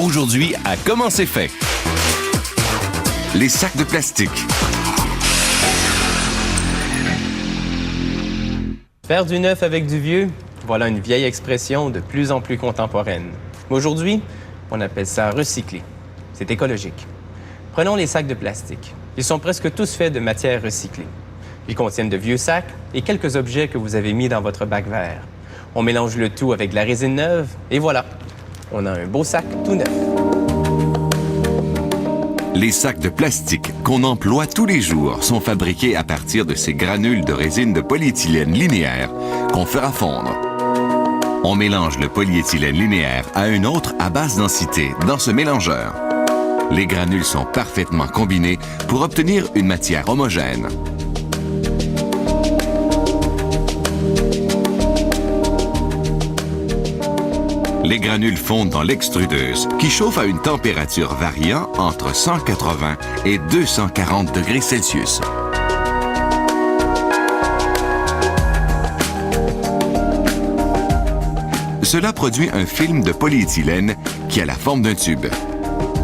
Aujourd'hui, à Comment c'est fait? Les sacs de plastique. Faire du neuf avec du vieux, voilà une vieille expression de plus en plus contemporaine. Mais aujourd'hui, on appelle ça recycler. C'est écologique. Prenons les sacs de plastique. Ils sont presque tous faits de matière recyclée. Ils contiennent de vieux sacs et quelques objets que vous avez mis dans votre bac vert. On mélange le tout avec de la résine neuve et voilà, on a un beau sac tout neuf. Les sacs de plastique qu'on emploie tous les jours sont fabriqués à partir de ces granules de résine de polyéthylène linéaire qu'on fera fondre. On mélange le polyéthylène linéaire à un autre à basse densité dans ce mélangeur. Les granules sont parfaitement combinés pour obtenir une matière homogène. Les granules fondent dans l'extrudeuse, qui chauffe à une température variant entre 180 et 240 degrés Celsius. Cela produit un film de polyéthylène qui a la forme d'un tube.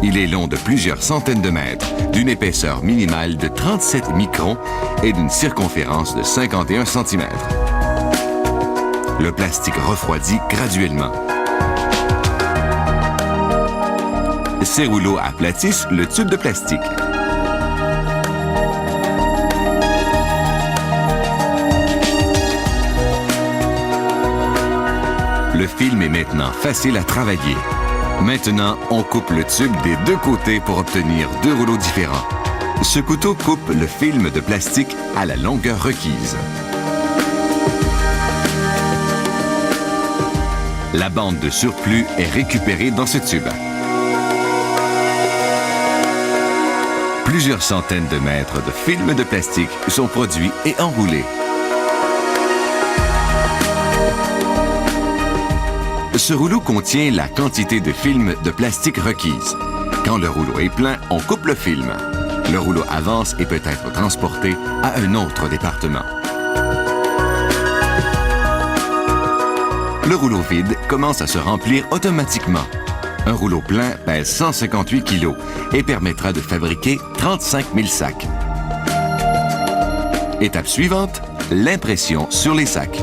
Il est long de plusieurs centaines de mètres, d'une épaisseur minimale de 37 microns et d'une circonférence de 51 cm. Le plastique refroidit graduellement. Ces rouleaux aplatissent le tube de plastique. Le film est maintenant facile à travailler. Maintenant, on coupe le tube des deux côtés pour obtenir deux rouleaux différents. Ce couteau coupe le film de plastique à la longueur requise. La bande de surplus est récupérée dans ce tube. Plusieurs centaines de mètres de film de plastique sont produits et enroulés. Ce rouleau contient la quantité de film de plastique requise. Quand le rouleau est plein, on coupe le film. Le rouleau avance et peut être transporté à un autre département. Le rouleau vide commence à se remplir automatiquement. Un rouleau plein pèse 158 kg et permettra de fabriquer 35 000 sacs. Étape suivante, l'impression sur les sacs.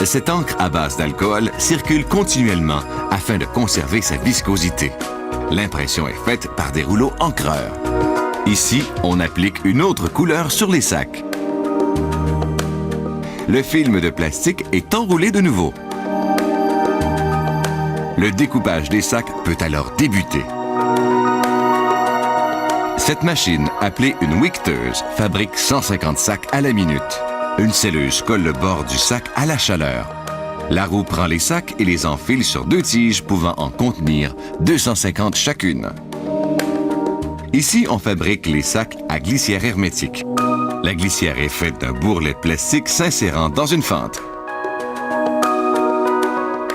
Cette encre à base d'alcool circule continuellement afin de conserver sa viscosité. L'impression est faite par des rouleaux encreurs. Ici, on applique une autre couleur sur les sacs. Le film de plastique est enroulé de nouveau. Le découpage des sacs peut alors débuter. Cette machine, appelée une whicketeuse, fabrique 150 sacs à la minute. Une selleuse colle le bord du sac à la chaleur. La roue prend les sacs et les enfile sur deux tiges pouvant en contenir 250 chacune. Ici, on fabrique les sacs à glissière hermétique. La glissière est faite d'un bourrelet de plastique s'insérant dans une fente.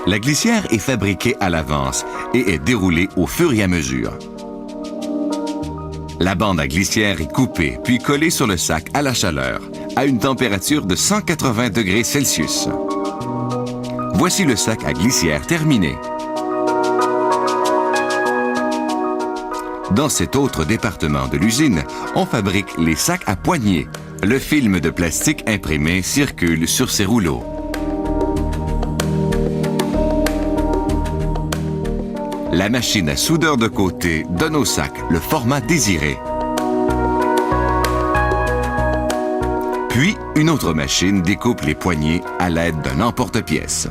La glissière est fabriquée à l'avance et est déroulée au fur et à mesure. La bande à glissière est coupée puis collée sur le sac à la chaleur, à une température de 180 degrés Celsius. Voici le sac à glissière terminé. Dans cet autre département de l'usine, on fabrique les sacs à poignées. Le film de plastique imprimé circule sur ces rouleaux. La machine à soudeur de côté donne au sac le format désiré. Puis, une autre machine découpe les poignées à l'aide d'un emporte-pièce.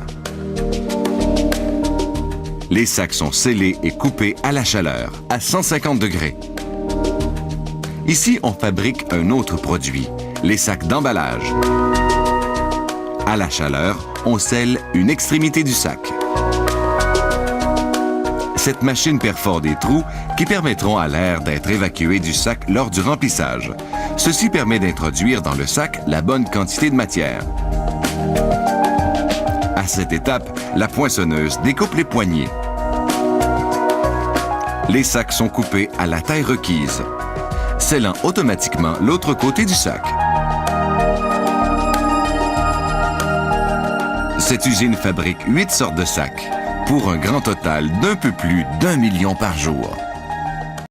Les sacs sont scellés et coupés à la chaleur, à 150 degrés. Ici, on fabrique un autre produit, les sacs d'emballage. À la chaleur, on scelle une extrémité du sac. Cette machine perfore des trous qui permettront à l'air d'être évacué du sac lors du remplissage. Ceci permet d'introduire dans le sac la bonne quantité de matière. À cette étape, la poinçonneuse découpe les poignées. Les sacs sont coupés à la taille requise, scellant automatiquement l'autre côté du sac. Cette usine fabrique 8 sortes de sacs. pour un grand total d'un peu plus d'1 million par jour.